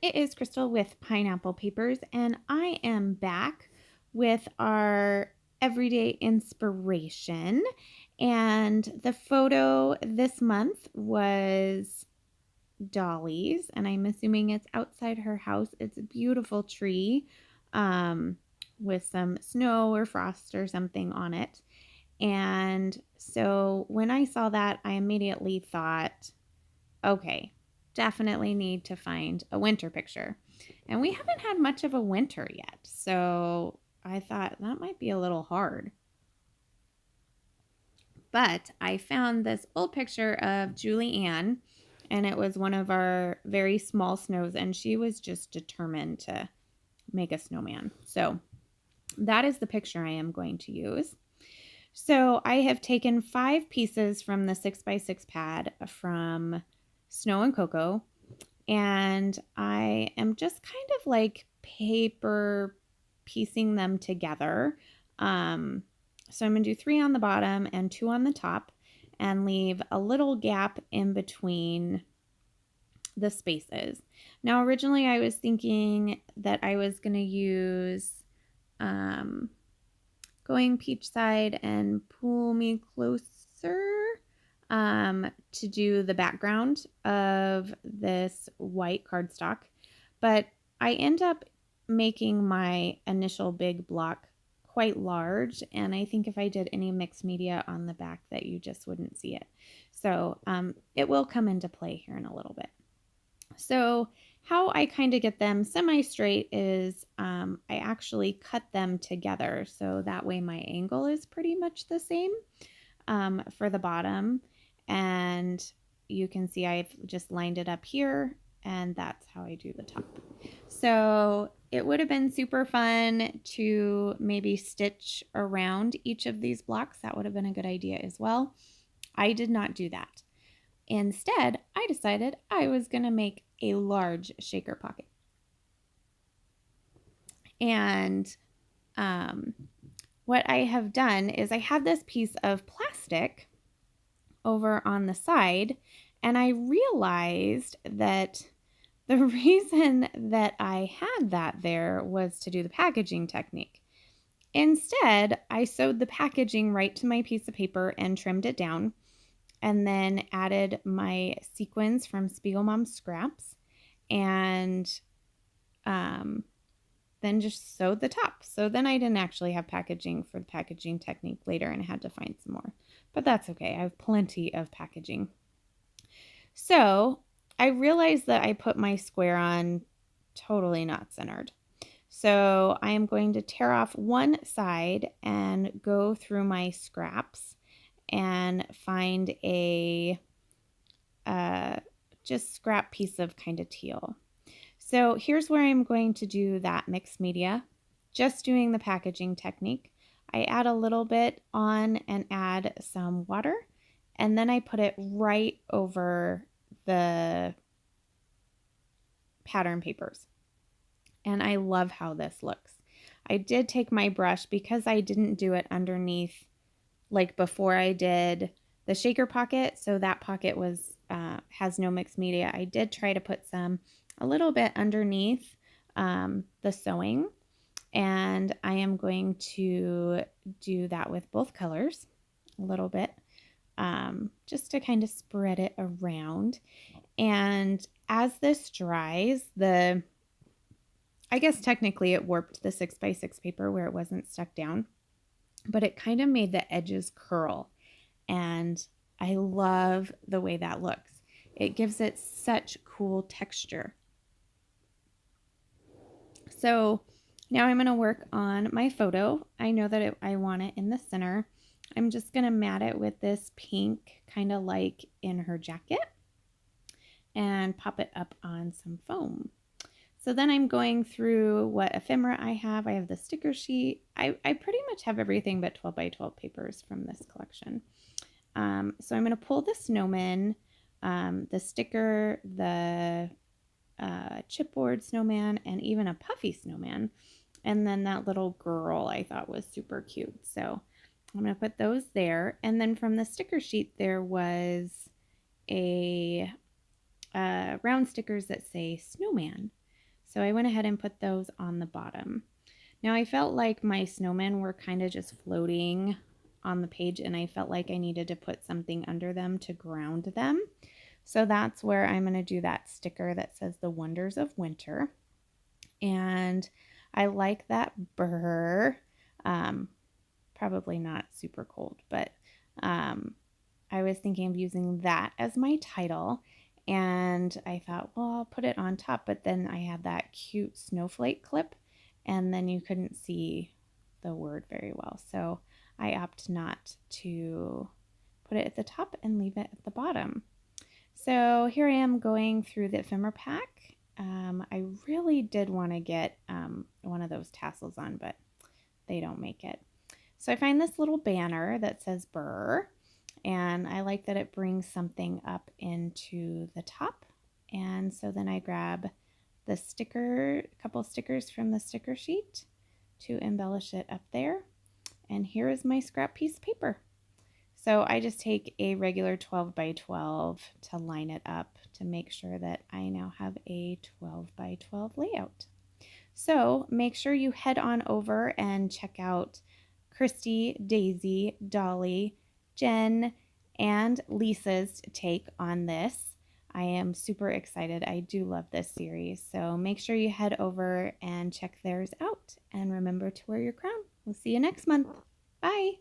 it is Crystal with Pineapple Papers, and I am back with our everyday inspiration. And the photo this month was Dollie's, and I'm assuming it's outside her house. It's a beautiful tree with some snow or frost or something on it. And so when I saw that, I immediately thought, okay, definitely need to find a winter picture. And we haven't had much of a winter yet, so I thought that might be a little hard. But I found this old picture of Julie Ann, and it was one of our very small snows, and she was just determined to make a snowman. So that is the picture I am going to use. So I have taken 5 pieces from the 6x6 pad from Snow and Cocoa, and I am just kind of like paper piecing them together. So I'm going to do 3 on the bottom and 2 on the top and leave a little gap in between the spaces. Now, originally I was thinking that I was going to use Going Peach Side and Pull Me Closer to do the background of this white cardstock, but I end up making my initial big block quite large, and I think if I did any mixed media on the back that you just wouldn't see it. So it will come into play here in a little bit. So how I kind of get them semi-straight is I actually cut them together, so that way my angle is pretty much the same for the bottom, and you can see I've just lined it up here, and that's how I do the top. So it would have been super fun to maybe stitch around each of these blocks. That would have been a good idea as well. I did not do that. Instead, I decided I was going to make a large shaker pocket. And what I have done is I have this piece of plastic over on the side, and I realized that the reason that I had that there was to do the packaging technique. Instead, I sewed the packaging right to my piece of paper and trimmed it down, and then added my sequins from Spiegelmom Scraps, and then just sewed the top. So then I didn't actually have packaging for the packaging technique later, and I had to find some more. But that's okay. I have plenty of packaging. So I realized that I put my square on totally not centered. So I am going to tear off one side and go through my scraps and find a just scrap piece of kind of teal. So here's where I'm going to do that mixed media, just doing the packaging technique. I add a little bit on and add some water, and then I put it right over the pattern papers. And I love how this looks. I did take my brush, because I didn't do it underneath like before I did the shaker pocket, so that pocket was has no mixed media. I did try to put a little bit underneath the sewing, and I am going to do that with both colors a little bit, just to kind of spread it around. And as this dries, I guess technically it warped the 6x6 paper where it wasn't stuck down, but it kind of made the edges curl, and I love the way that looks. It gives it such cool texture. So now I'm going to work on my photo. I know that I want it in the center. I'm just going to mat it with this pink, kind of like in her jacket, and pop it up on some foam. So then I'm going through what ephemera I have. I have the sticker sheet. I pretty much have everything but 12x12 papers from this collection. So I'm going to pull the snowman, the sticker, the chipboard snowman, and even a puffy snowman. And then that little girl I thought was super cute. So I'm going to put those there. And then from the sticker sheet, there was a round stickers that say snowman. So I went ahead and put those on the bottom. Now I felt like my snowmen were kind of just floating on the page, and I felt like I needed to put something under them to ground them. So that's where I'm going to do that sticker that says the wonders of winter. And I like that BRRR. Probably not super cold, but I was thinking of using that as my title. And I thought, well, I'll put it on top, but then I had that cute snowflake clip, and then you couldn't see the word very well. So I opt not to put it at the top and leave it at the bottom. So here I am going through the ephemera pack. I really did want to get one of those tassels on, but they don't make it. So I find this little banner that says BRRR, and I like that it brings something up into the top. And so then I grab the sticker, a couple stickers from the sticker sheet to embellish it up there. And here is my scrap piece of paper. So I just take a regular 12 by 12 to line it up to make sure that I now have a 12 by 12 layout. So make sure you head on over and check out Christy, Daisy, Dolly, Jen, and Lisa's take on this. I am super excited. I do love this series. So make sure you head over and check theirs out. And remember to wear your crown. We'll see you next month. Bye.